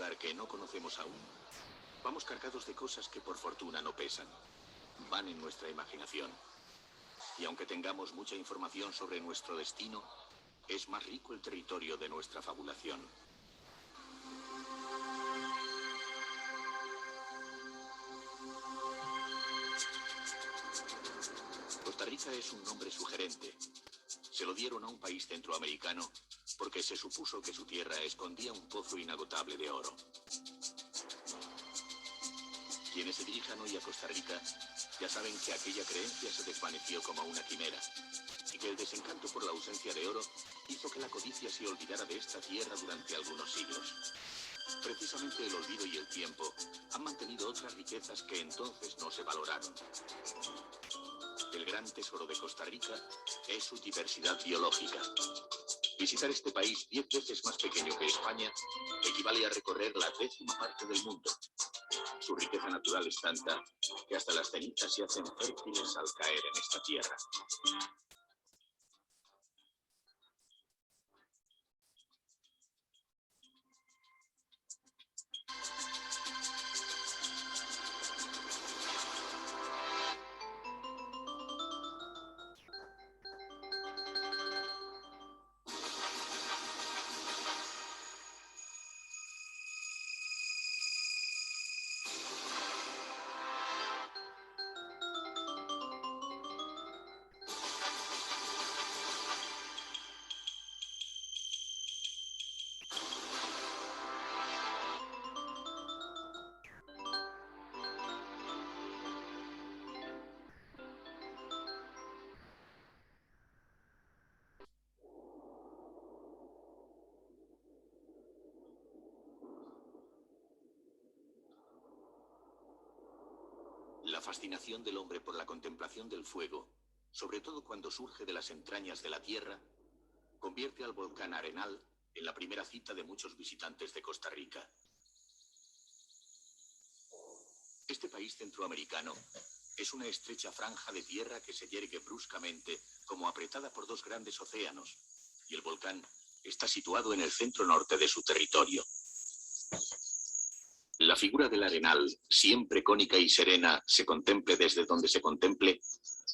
lugar que no conocemos aún. Vamos cargados de cosas que por fortuna no pesan. Van en nuestra imaginación. Y aunque tengamos mucha información sobre nuestro destino, es más rico el territorio de nuestra fabulación. Costa Rica es un nombre sugerente. Se lo dieron a un país centroamericano porque se supuso que su tierra escondía un pozo inagotable de oro. Quienes se dirijan hoy a Costa Rica ya saben que aquella creencia se desvaneció como una quimera y que el desencanto por la ausencia de oro hizo que la codicia se olvidara de esta tierra durante algunos siglos. Precisamente el olvido y el tiempo han mantenido otras riquezas que entonces no se valoraron. El gran tesoro de Costa Rica es su diversidad biológica. Visitar este país 10 veces más pequeño que España equivale a recorrer la 10ª parte del mundo. Su riqueza natural es tanta que hasta las cenizas se hacen fértiles al caer en esta tierra. La fascinación del hombre por la contemplación del fuego, sobre todo cuando surge de las entrañas de la tierra, convierte al volcán Arenal en la primera cita de muchos visitantes de Costa Rica. Este país centroamericano es una estrecha franja de tierra que se yergue bruscamente, como apretada por dos grandes océanos, y el volcán está situado en el centro norte de su territorio. La figura del Arenal, siempre cónica y serena, se contemple desde donde se contemple,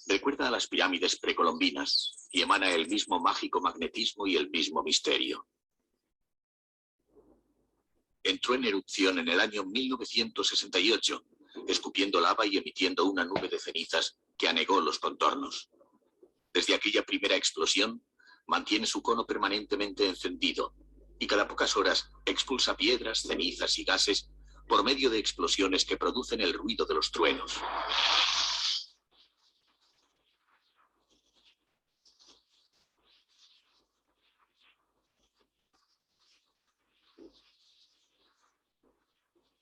recuerda a las pirámides precolombinas y emana el mismo mágico magnetismo y el mismo misterio. Entró en erupción en el año 1968, escupiendo lava y emitiendo una nube de cenizas que anegó los contornos. Desde aquella primera explosión, mantiene su cono permanentemente encendido y cada pocas horas expulsa piedras, cenizas y gases por medio de explosiones que producen el ruido de los truenos.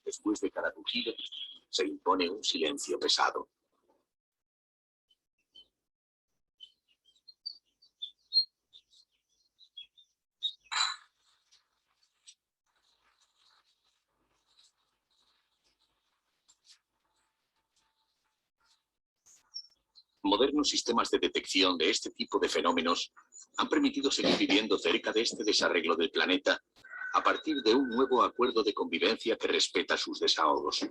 Después de cada rugido, se impone un silencio pesado. Modernos sistemas de detección de este tipo de fenómenos han permitido seguir viviendo cerca de este desarreglo del planeta a partir de un nuevo acuerdo de convivencia que respeta sus desahogos.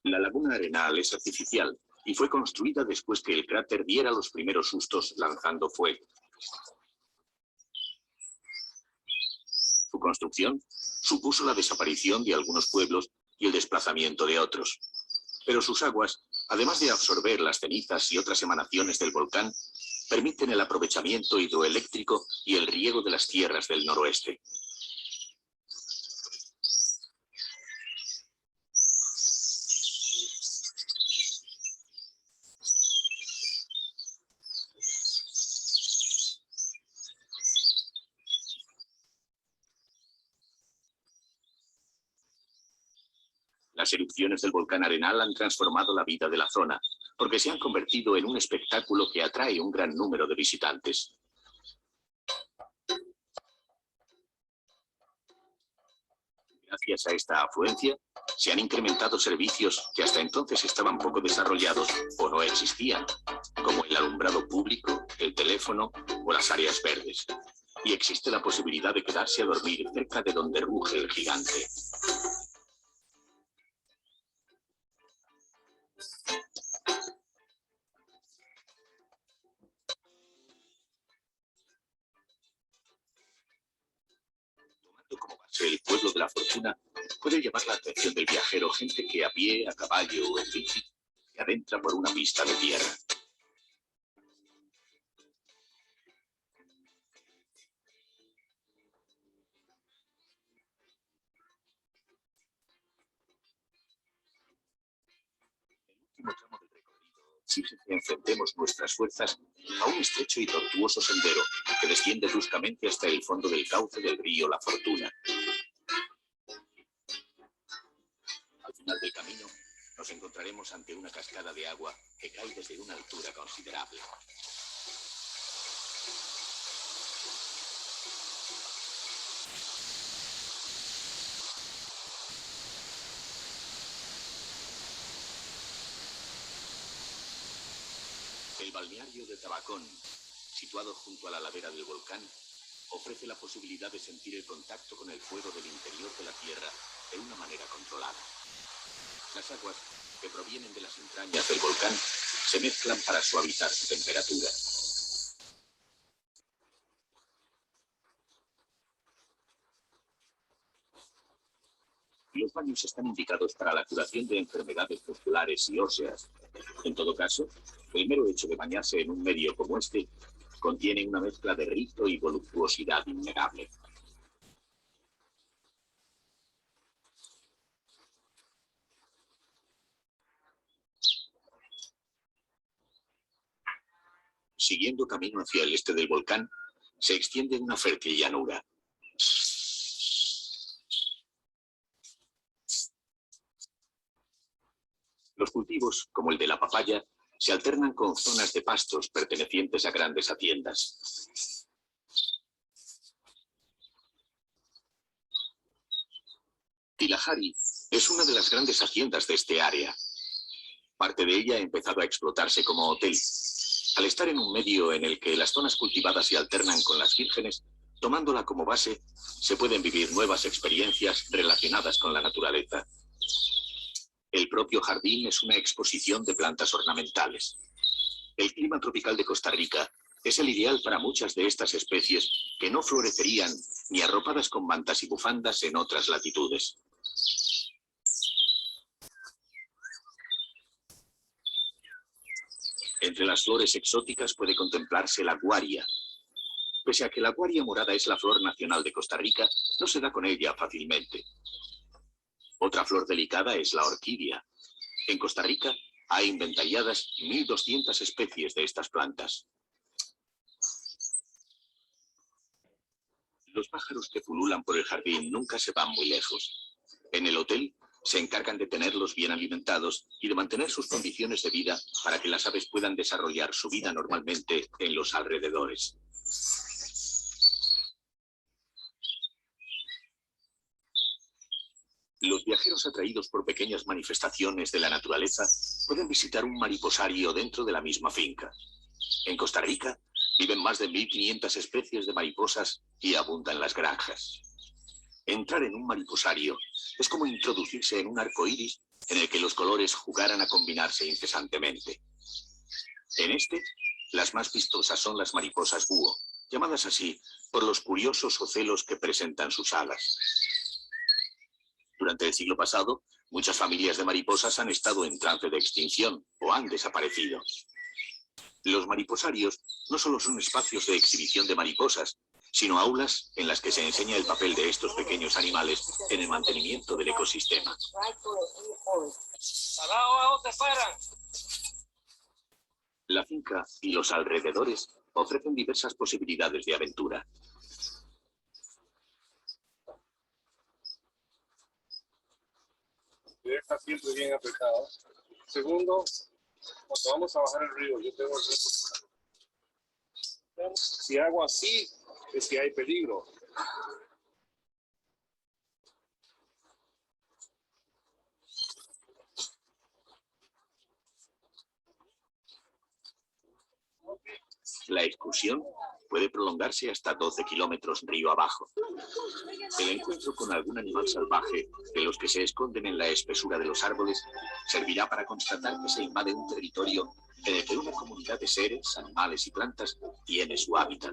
La laguna Arenal es artificial y fue construida después que el cráter diera los primeros sustos lanzando fuego. Su construcción supuso la desaparición de algunos pueblos y el desplazamiento de otros. Pero sus aguas, además de absorber las cenizas y otras emanaciones del volcán, permiten el aprovechamiento hidroeléctrico y el riego de las tierras del noroeste. Las erupciones del volcán Arenal han transformado la vida de la zona, porque se han convertido en un espectáculo que atrae un gran número de visitantes. Gracias a esta afluencia, se han incrementado servicios que hasta entonces estaban poco desarrollados o no existían, como el alumbrado público, el teléfono, teléfono o las áreas verdes. Y existe la posibilidad de quedarse a dormir cerca de donde ruge el gigante. Tomando como base el pueblo de la fortuna, puede llamar la atención del viajero gente que a pie, a caballo o en bici se adentra por una pista de tierra. El último tramo del recorrido exige que enfrentemos nuestras fuerzas a un estrecho y tortuoso sendero que desciende bruscamente hasta el fondo del cauce del río La Fortuna. Al final del camino, nos encontraremos ante una cascada de agua que cae desde una altura considerable. El balneario de Tabacón, situado junto a la ladera del volcán, ofrece la posibilidad de sentir el contacto con el fuego del interior de la Tierra de una manera controlada. Las aguas que provienen de las entrañas del volcán se mezclan para suavizar su temperatura. Los baños están indicados para la curación de enfermedades musculares y óseas. En todo caso, el mero hecho de bañarse en un medio como este contiene una mezcla de rito y voluptuosidad innegable. Siguiendo camino hacia el este del volcán, se extiende una fértil llanura. Los cultivos, como el de la papaya, se alternan con zonas de pastos pertenecientes a grandes haciendas. Tilahari es una de las grandes haciendas de este área. Parte de ella ha empezado a explotarse como hotel. Al estar en un medio en el que las zonas cultivadas se alternan con las vírgenes, tomándola como base, se pueden vivir nuevas experiencias relacionadas con la naturaleza. El propio jardín es una exposición de plantas ornamentales. El clima tropical de Costa Rica es el ideal para muchas de estas especies que no florecerían ni arropadas con mantas y bufandas en otras latitudes. Entre las flores exóticas puede contemplarse la guaria. Pese a que la guaria morada es la flor nacional de Costa Rica, no se da con ella fácilmente. Otra flor delicada es la orquídea. En Costa Rica hay inventariadas 1.200 especies de estas plantas. Los pájaros que pululan por el jardín nunca se van muy lejos. En el hotel se encargan de tenerlos bien alimentados y de mantener sus condiciones de vida para que las aves puedan desarrollar su vida normalmente en los alrededores. Los viajeros atraídos por pequeñas manifestaciones de la naturaleza pueden visitar un mariposario dentro de la misma finca. En Costa Rica viven más de 1.500 especies de mariposas y abundan las granjas. Entrar en un mariposario es como introducirse en un arco iris en el que los colores jugaran a combinarse incesantemente. En este, las más vistosas son las mariposas búho, llamadas así por los curiosos ocelos que presentan sus alas. Durante el siglo pasado, muchas familias de mariposas han estado en trance de extinción o han desaparecido. Los mariposarios no solo son espacios de exhibición de mariposas, sino aulas en las que se enseña el papel de estos pequeños animales en el mantenimiento del ecosistema. La finca y los alrededores ofrecen diversas posibilidades de aventura. Está siempre bien apretado. Segundo, cuando vamos a bajar el río, yo tengo el reto. Si hago así, es que hay peligro. La excursión puede prolongarse hasta 12 kilómetros río abajo. El encuentro con algún animal salvaje, de los que se esconden en la espesura de los árboles, servirá para constatar que se invade un territorio en el que una comunidad de seres, animales y plantas tiene su hábitat.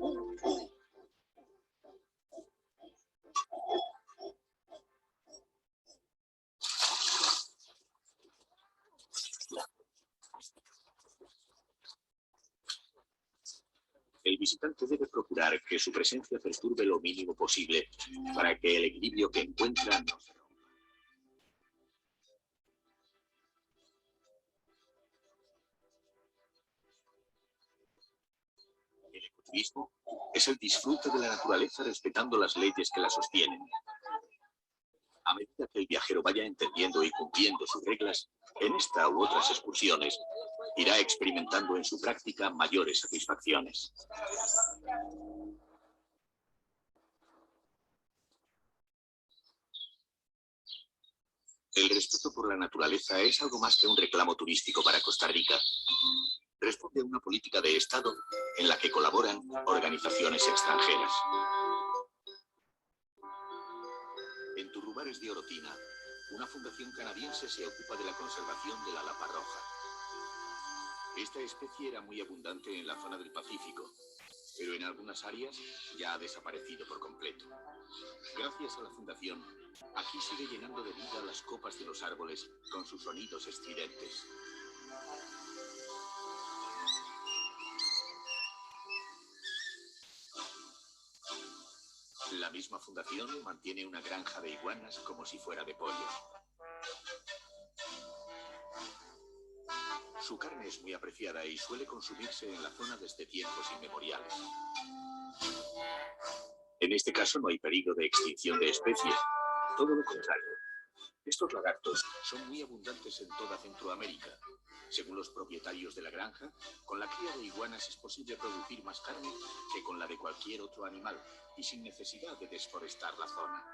El visitante debe procurar que su presencia perturbe lo mínimo posible para que el equilibrio que encuentra no se rompa. El ecoturismo es el disfrute de la naturaleza respetando las leyes que la sostienen. A medida que el viajero vaya entendiendo y cumpliendo sus reglas, en esta u otras excursiones, irá experimentando en su práctica mayores satisfacciones. El respeto por la naturaleza es algo más que un reclamo turístico para Costa Rica. Responde a una política de Estado en la que colaboran organizaciones extranjeras. En Turrubares de Orotina, una fundación canadiense se ocupa de la conservación de la lapa roja. Esta especie era muy abundante en la zona del Pacífico, pero en algunas áreas ya ha desaparecido por completo. Gracias a la fundación, aquí sigue llenando de vida las copas de los árboles con sus sonidos estridentes. La misma fundación mantiene una granja de iguanas como si fuera de pollo. Su carne es muy apreciada y suele consumirse en la zona desde tiempos inmemoriales. En este caso no hay peligro de extinción de especies, todo lo contrario. Estos lagartos son muy abundantes en toda Centroamérica. Según los propietarios de la granja, con la cría de iguanas es posible producir más carne que con la de cualquier otro animal y sin necesidad de desforestar la zona.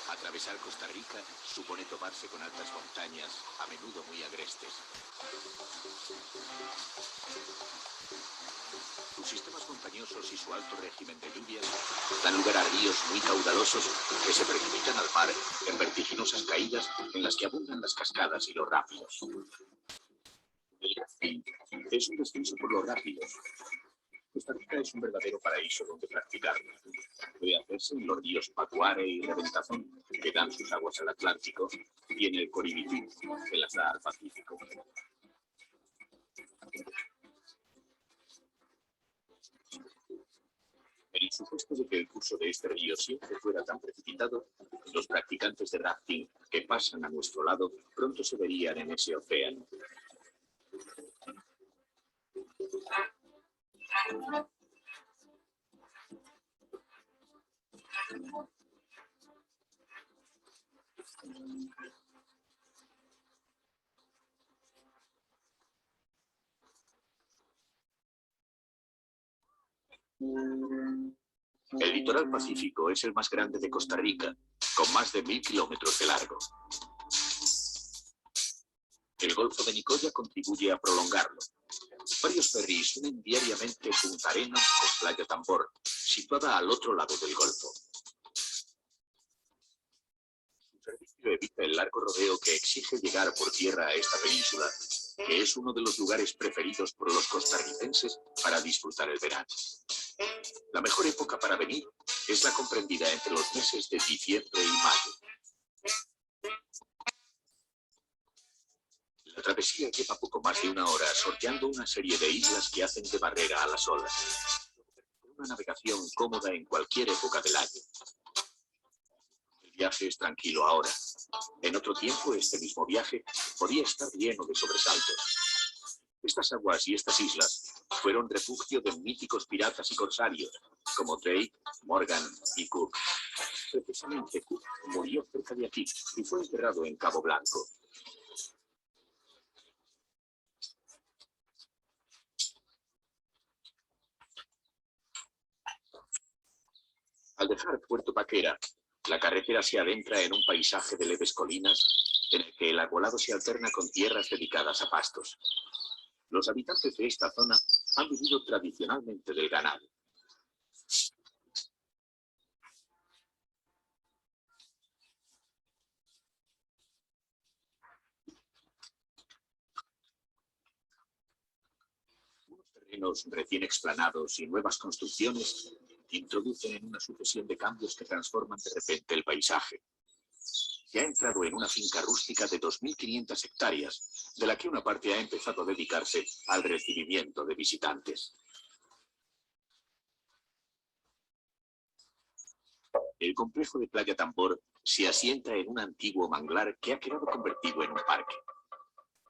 Atravesar Costa Rica supone toparse con altas montañas, a menudo muy agrestes. Sus sistemas montañosos y su alto régimen de lluvias dan lugar a ríos muy caudalosos que se precipitan al mar en vertiginosas caídas en las que abundan las cascadas y los rápidos. El rafting es un descenso por los rápidos. Costa Rica es un verdadero paraíso donde practicarlo. Puede hacerse en los ríos Pacuare y Reventazón, que dan sus aguas al Atlántico, y en el Coribití, que las da al Pacífico. En el supuesto de que el curso de este río siempre fuera tan precipitado, los practicantes de rafting que pasan a nuestro lado pronto se verían en ese océano. El litoral pacífico es el más grande de Costa Rica, con más de 1000 kilómetros de largo. El Golfo de Nicoya contribuye a prolongarlo. Varios ferries unen diariamente Punta Arenas con Playa Tambor, situada al otro lado del Golfo. Su servicio evita el largo rodeo que exige llegar por tierra a esta península, que es uno de los lugares preferidos por los costarricenses para disfrutar el verano. La mejor época para venir es la comprendida entre los meses de diciembre y mayo. La travesía lleva poco más de una hora sorteando una serie de islas que hacen de barrera a las olas. una navegación cómoda en cualquier época del año. El viaje es tranquilo ahora. En otro tiempo, este mismo viaje podía estar lleno de sobresaltos. Estas aguas y estas islas fueron refugio de míticos piratas y corsarios, como Drake, Morgan y Cook. Precisamente Cook murió cerca de aquí y fue enterrado en Cabo Blanco. Al dejar Puerto Paquera, la carretera se adentra en un paisaje de leves colinas en el que el arbolado se alterna con tierras dedicadas a pastos. Los habitantes de esta zona han vivido tradicionalmente del ganado. Unos terrenos recién explanados y nuevas construcciones introducen en una sucesión de cambios que transforman de repente el paisaje. Se ha entrado en una finca rústica de 2.500 hectáreas, de la que una parte ha empezado a dedicarse al recibimiento de visitantes. El complejo de Playa Tambor se asienta en un antiguo manglar que ha quedado convertido en un parque.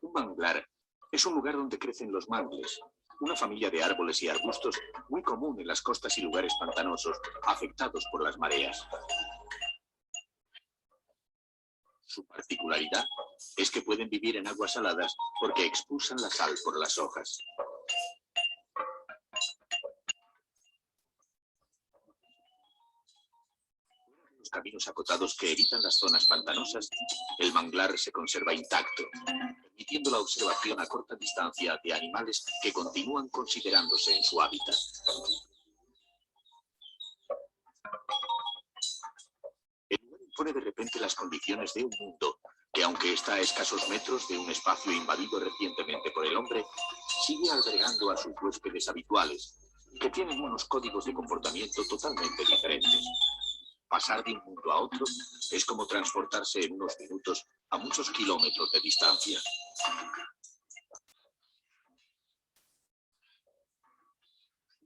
Un manglar es un lugar donde crecen los mangles, una familia de árboles y arbustos muy común en las costas y lugares pantanosos afectados por las mareas. Su particularidad es que pueden vivir en aguas saladas porque expulsan la sal por las hojas. Los caminos acotados que evitan las zonas pantanosas, el manglar se conserva intacto, permitiendo la observación a corta distancia de animales que continúan considerándose en su hábitat. El lugar impone de repente las condiciones de un mundo que, aunque está a escasos metros de un espacio invadido recientemente por el hombre, sigue albergando a sus huéspedes habituales, que tienen unos códigos de comportamiento totalmente diferentes. Pasar de un mundo a otro es como transportarse en unos minutos a muchos kilómetros de distancia.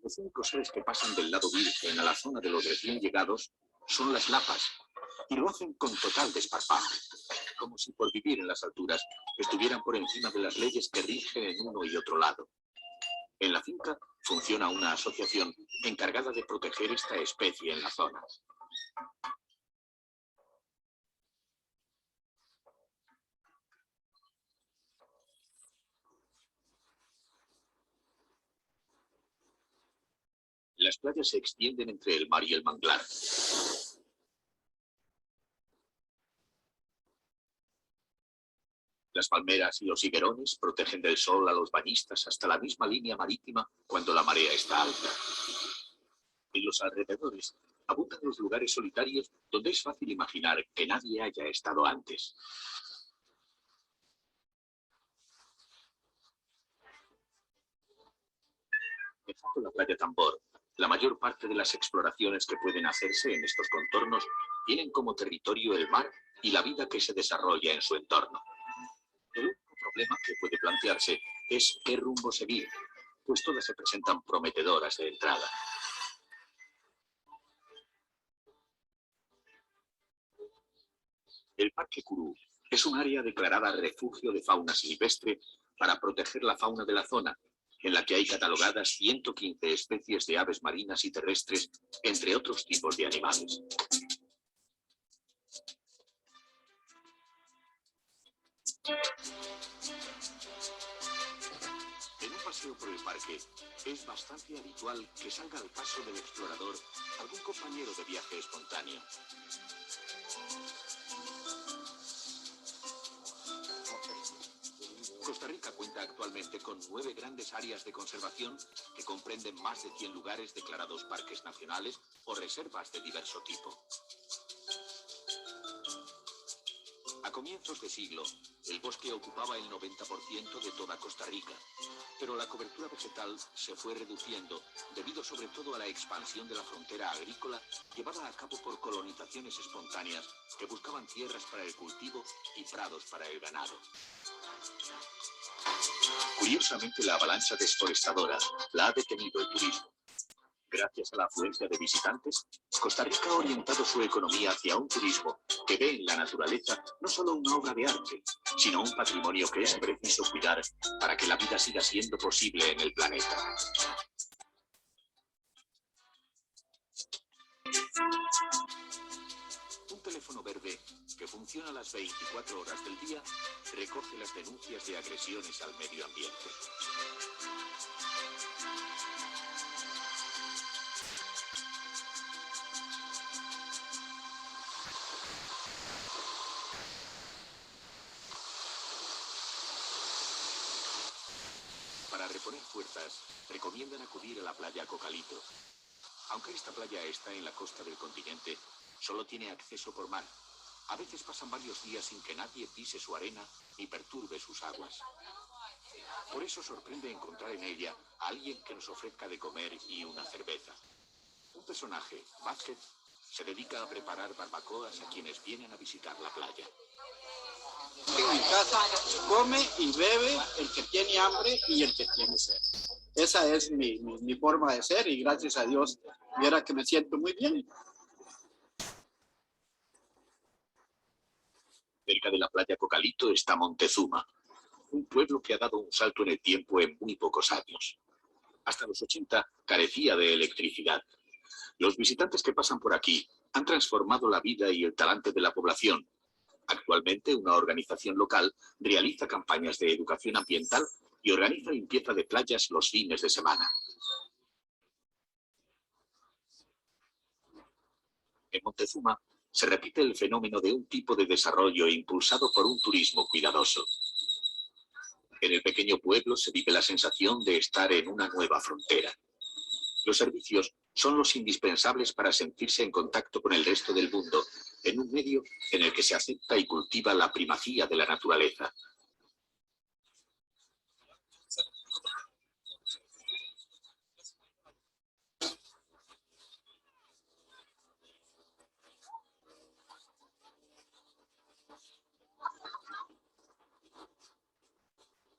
Los únicos seres que pasan del lado virgen a la zona de los recién llegados son las lapas, y lo hacen con total desparpajo, como si por vivir en las alturas estuvieran por encima de las leyes que rigen en uno y otro lado. En la finca funciona una asociación encargada de proteger esta especie en la zona. Las playas se extienden entre el mar y el manglar. Las palmeras y los higuerones protegen del sol a los bañistas hasta la misma línea marítima cuando la marea está alta. En los alrededores abundan los lugares solitarios donde es fácil imaginar que nadie haya estado antes. Dejando la Playa Tambor, la mayor parte de las exploraciones que pueden hacerse en estos contornos tienen como territorio el mar y la vida que se desarrolla en su entorno. El único problema que puede plantearse es qué rumbo seguir, pues todas se presentan prometedoras de entrada. El Parque Curú es un área declarada refugio de fauna silvestre para proteger la fauna de la zona, en la que hay catalogadas 115 especies de aves marinas y terrestres, entre otros tipos de animales. En un paseo por el parque, es bastante habitual que salga al paso del explorador algún compañero de viaje espontáneo. Costa Rica cuenta actualmente con 9 grandes áreas de conservación que comprenden más de 100 lugares declarados parques nacionales o reservas de diverso tipo. A comienzos de siglo, el bosque ocupaba el 90% de toda Costa Rica, pero la cobertura vegetal se fue reduciendo debido sobre todo a la expansión de la frontera agrícola llevada a cabo por colonizaciones espontáneas que buscaban tierras para el cultivo y prados para el ganado. Curiosamente, la avalancha desforestadora la ha detenido el turismo. Gracias a la afluencia de visitantes, Costa Rica ha orientado su economía hacia un turismo que ve en la naturaleza no solo una obra de arte, sino un patrimonio que es preciso cuidar para que la vida siga siendo posible en el planeta. Un teléfono verde que funciona las 24 horas del día recoge las denuncias de agresiones al medio ambiente. Para reponer fuerzas, recomiendan acudir a la playa Cocalito. Aunque esta playa está en la costa del continente, solo tiene acceso por mar. A veces pasan varios días sin que nadie pise su arena ni perturbe sus aguas. Por eso sorprende encontrar en ella a alguien que nos ofrezca de comer y una cerveza. Un personaje, Vázquez, se dedica a preparar barbacoas a quienes vienen a visitar la playa. En mi casa come y bebe el que tiene hambre y el que tiene sed. Esa es mi forma de ser y gracias a Dios, viera que me siento muy bien. Cerca de la playa Cocalito está Montezuma, un pueblo que ha dado un salto en el tiempo en muy pocos años. Hasta los 80 carecía de electricidad. Los visitantes que pasan por aquí han transformado la vida y el talante de la población. Actualmente, una organización local realiza campañas de educación ambiental y organiza limpieza de playas los fines de semana. En Montezuma se repite el fenómeno de un tipo de desarrollo impulsado por un turismo cuidadoso. En el pequeño pueblo se vive la sensación de estar en una nueva frontera. Los servicios son los indispensables para sentirse en contacto con el resto del mundo, en un medio en el que se acepta y cultiva la primacía de la naturaleza.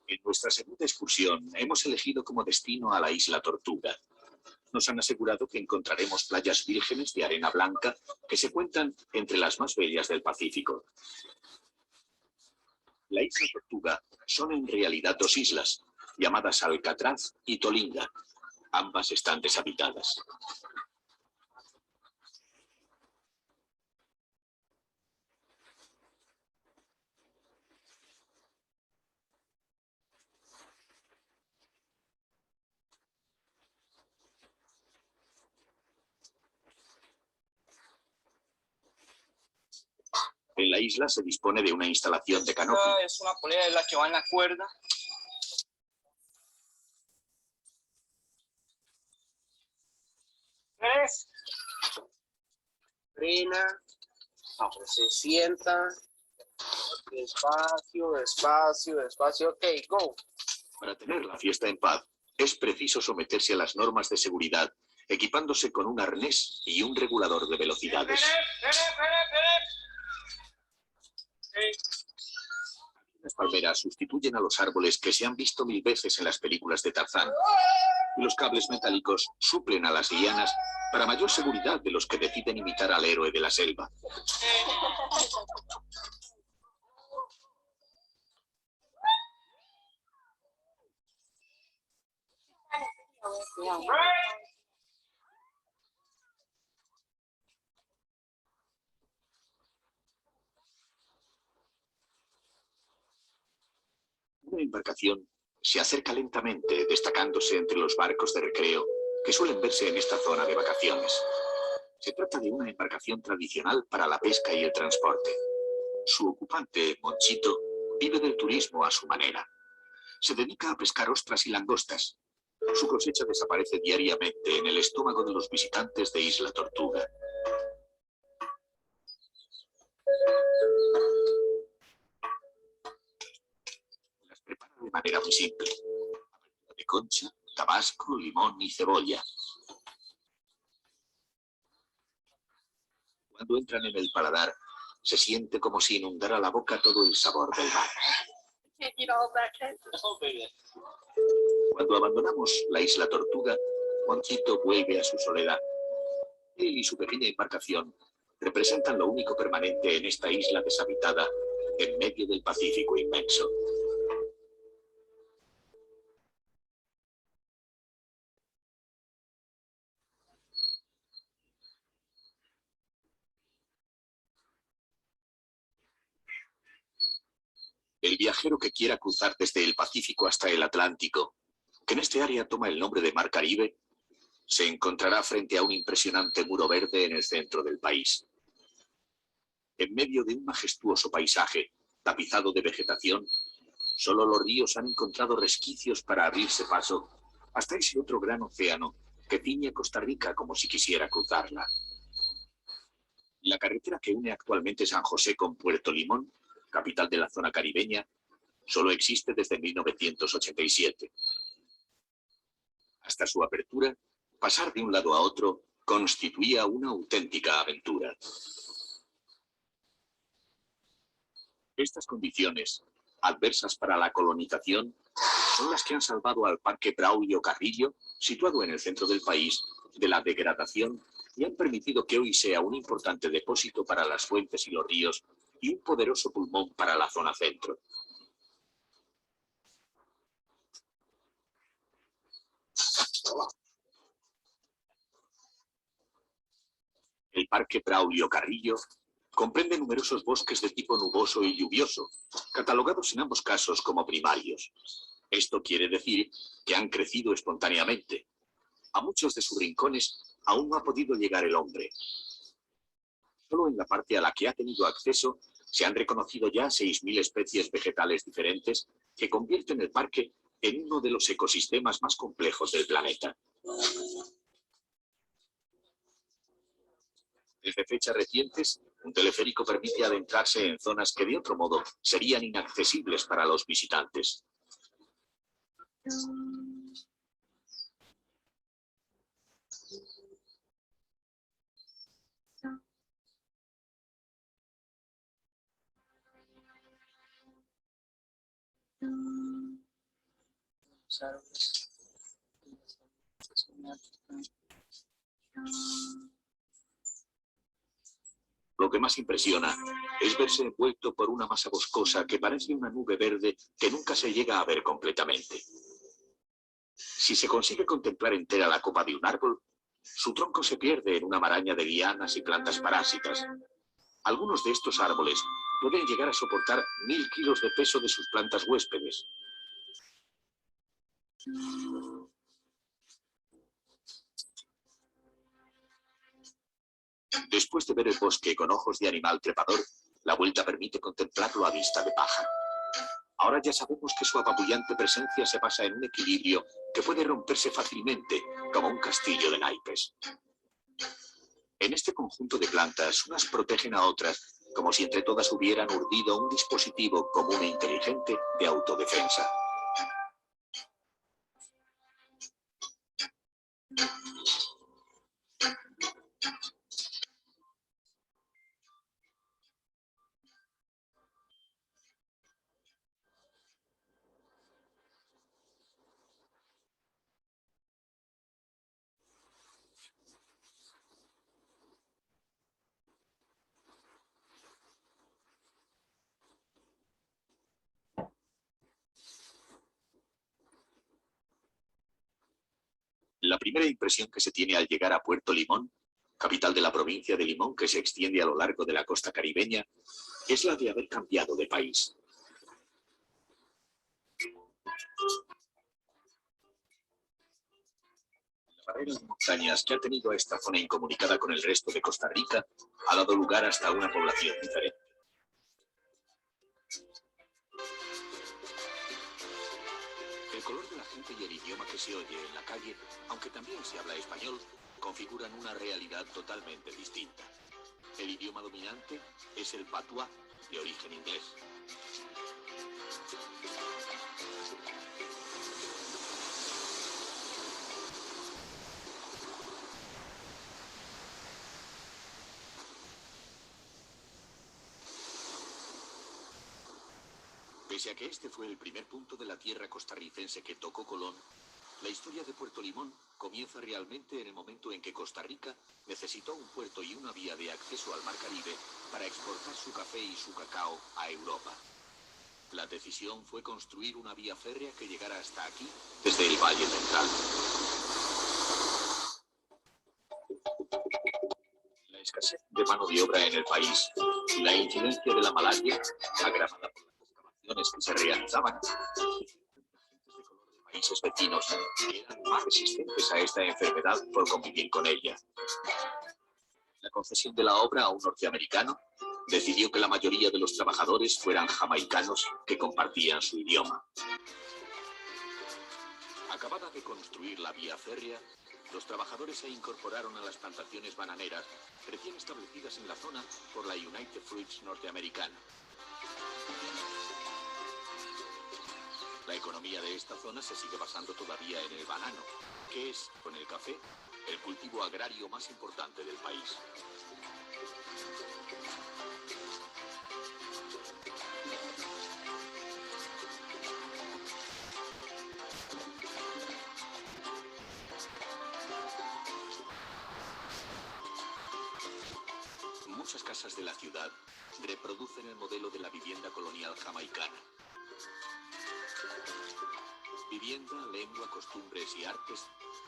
En nuestra segunda excursión hemos elegido como destino a la isla Tortuga. Nos han asegurado que encontraremos playas vírgenes de arena blanca que se cuentan entre las más bellas del Pacífico. La isla Tortuga son en realidad dos islas, llamadas Alcatraz y Tolinga. Ambas están deshabitadas. En la isla se dispone de una instalación de canopy. Es una polea, es la que va en la cuerda. ¿Ves? Frena, se sienta. Despacio, despacio, despacio. Ok, go. Para tener la fiesta en paz, es preciso someterse a las normas de seguridad, equipándose con un arnés y un regulador de velocidades. Las palmeras sustituyen a los árboles que se han visto 1000 veces en las películas de Tarzán. Y los cables metálicos suplen a las lianas para mayor seguridad de los que deciden imitar al héroe de la selva. Una embarcación se acerca lentamente, destacándose entre los barcos de recreo que suelen verse en esta zona de vacaciones. Se trata de una embarcación tradicional para la pesca y el transporte. Su ocupante, Monchito, vive del turismo a su manera. Se dedica a pescar ostras y langostas. Su cosecha desaparece diariamente en el estómago de los visitantes de Isla Tortuga. Las prepara de manera muy simple. De concha, tabasco, limón y cebolla. Cuando entran en el paladar, se siente como si inundara la boca todo el sabor del mar. Cuando abandonamos la Isla Tortuga, Juanquito vuelve a su soledad. Él y su pequeña embarcación representan lo único permanente en esta isla deshabitada en medio del Pacífico inmenso. El viajero que quiera cruzar desde el Pacífico hasta el Atlántico, que en este área toma el nombre de Mar Caribe, se encontrará frente a un impresionante muro verde en el centro del país. En medio de un majestuoso paisaje, tapizado de vegetación, solo los ríos han encontrado resquicios para abrirse paso hasta ese otro gran océano que tiñe Costa Rica como si quisiera cruzarla. La carretera que une actualmente San José con Puerto Limón, capital de la zona caribeña, solo existe desde 1987. Hasta su apertura, pasar de un lado a otro constituía una auténtica aventura. Estas condiciones, adversas para la colonización, son las que han salvado al Parque Braulio Carrillo, situado en el centro del país, de la degradación y han permitido que hoy sea un importante depósito para las fuentes y los ríos y un poderoso pulmón para la zona centro. El Parque Braulio Carrillo comprende numerosos bosques de tipo nuboso y lluvioso, catalogados en ambos casos como primarios. Esto quiere decir que han crecido espontáneamente. A muchos de sus rincones aún no ha podido llegar el hombre. Solo en la parte a la que ha tenido acceso se han reconocido ya 6.000 especies vegetales diferentes que convierten el parque en uno de los ecosistemas más complejos del planeta. Desde fechas recientes, un teleférico permite adentrarse en zonas que de otro modo serían inaccesibles para los visitantes. Lo que más impresiona es verse envuelto por una masa boscosa que parece una nube verde que nunca se llega a ver completamente. Si se consigue contemplar entera la copa de un árbol, su tronco se pierde en una maraña de lianas y plantas parásitas. Algunos de estos árboles pueden llegar a soportar 1.000 kilos de peso de sus plantas huéspedes. Después de ver el bosque con ojos de animal trepador, la vuelta permite contemplarlo a vista de paja. Ahora ya sabemos que su apabullante presencia se basa en un equilibrio que puede romperse fácilmente, como un castillo de naipes. En este conjunto de plantas, unas protegen a otras, como si entre todas hubieran urdido un dispositivo común e inteligente de autodefensa. La primera impresión que se tiene al llegar a Puerto Limón, capital de la provincia de Limón que se extiende a lo largo de la costa caribeña, es la de haber cambiado de país. La barrera de montañas que ha tenido a esta zona incomunicada con el resto de Costa Rica ha dado lugar hasta una población diferente. El color de la gente y el idioma que se oye en la calle, aunque también se habla español, configuran una realidad totalmente distinta. El idioma dominante es el patuá, de origen inglés. Pese a que este fue el primer punto de la tierra costarricense que tocó Colón, La historia de Puerto Limón comienza realmente en el momento en que Costa Rica necesitó un puerto y una vía de acceso al Mar Caribe para exportar su café y su cacao a Europa. La decisión fue construir una vía férrea que llegara hasta aquí desde el Valle Central. La escasez de mano de obra en el país, la incidencia de la malaria, agravada por las excavaciones que se realizaban, países vecinos que eran más resistentes a esta enfermedad por convivir con ella. La concesión de la obra a un norteamericano decidió que la mayoría de los trabajadores fueran jamaicanos que compartían su idioma. Acabada de construir la vía férrea, los trabajadores se incorporaron a las plantaciones bananeras recién establecidas en la zona por la United Fruits norteamericana. La economía de esta zona se sigue basando todavía en el banano, que es, con el café, el cultivo agrario más importante del país. Muchas casas de la ciudad reproducen el modelo de la vivienda colonial jamaicana. Vivienda, lengua, costumbres y artes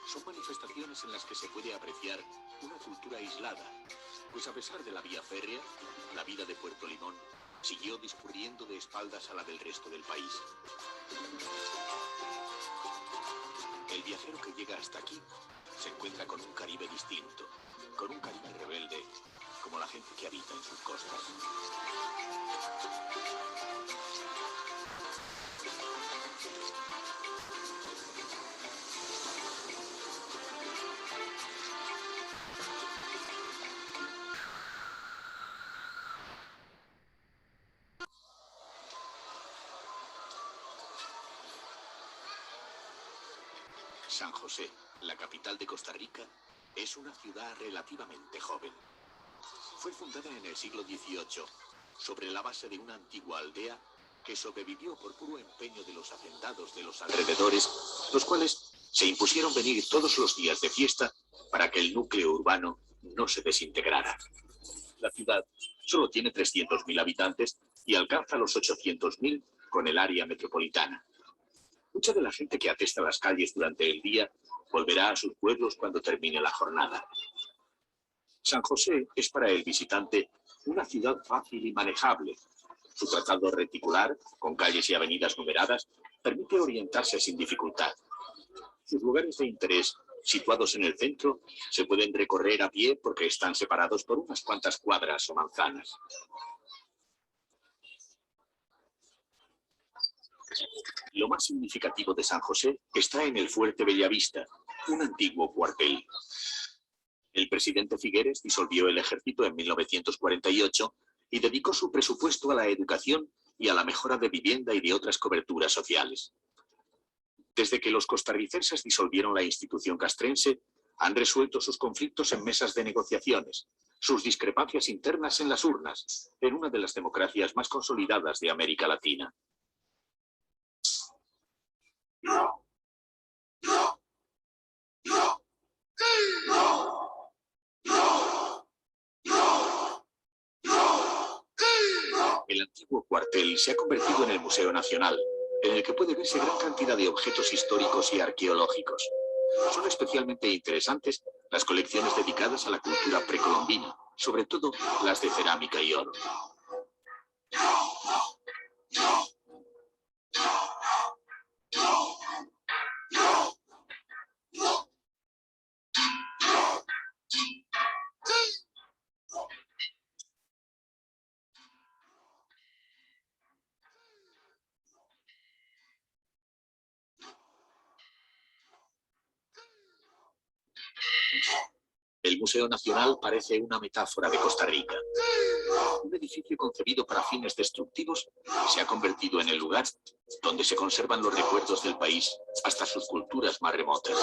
son manifestaciones en las que se puede apreciar una cultura aislada, pues a pesar de la vía férrea, la vida de Puerto Limón siguió discurriendo de espaldas a la del resto del país. El viajero que llega hasta aquí se encuentra con un Caribe distinto, con un Caribe rebelde, como la gente que habita en sus costas. San José, la capital de Costa Rica, es una ciudad relativamente joven. Fue fundada en el siglo XVIII, sobre la base de una antigua aldea que sobrevivió por puro empeño de los hacendados de los alrededores, los cuales se impusieron venir todos los días de fiesta para que el núcleo urbano no se desintegrara. La ciudad solo tiene 300.000 habitantes y alcanza los 800.000 con el área metropolitana. Mucha de la gente que atesta las calles durante el día volverá a sus pueblos cuando termine la jornada. San José es para el visitante una ciudad fácil y manejable. Su trazado reticular, con calles y avenidas numeradas, permite orientarse sin dificultad. Sus lugares de interés, situados en el centro, se pueden recorrer a pie porque están separados por unas cuantas cuadras o manzanas. Lo más significativo de San José está en el Fuerte Bellavista, un antiguo cuartel. El presidente Figueres disolvió el ejército en 1948 y dedicó su presupuesto a la educación y a la mejora de vivienda y de otras coberturas sociales. Desde que los costarricenses disolvieron la institución castrense, han resuelto sus conflictos en mesas de negociaciones, sus discrepancias internas en las urnas, en una de las democracias más consolidadas de América Latina. El antiguo cuartel se ha convertido en el Museo Nacional, en el que puede verse gran cantidad de objetos históricos y arqueológicos. Son especialmente interesantes las colecciones dedicadas a la cultura precolombina, sobre todo las de cerámica y oro. El Museo Nacional parece una metáfora de Costa Rica. Un edificio concebido para fines destructivos se ha convertido en el lugar donde se conservan los recuerdos del país hasta sus culturas más remotas.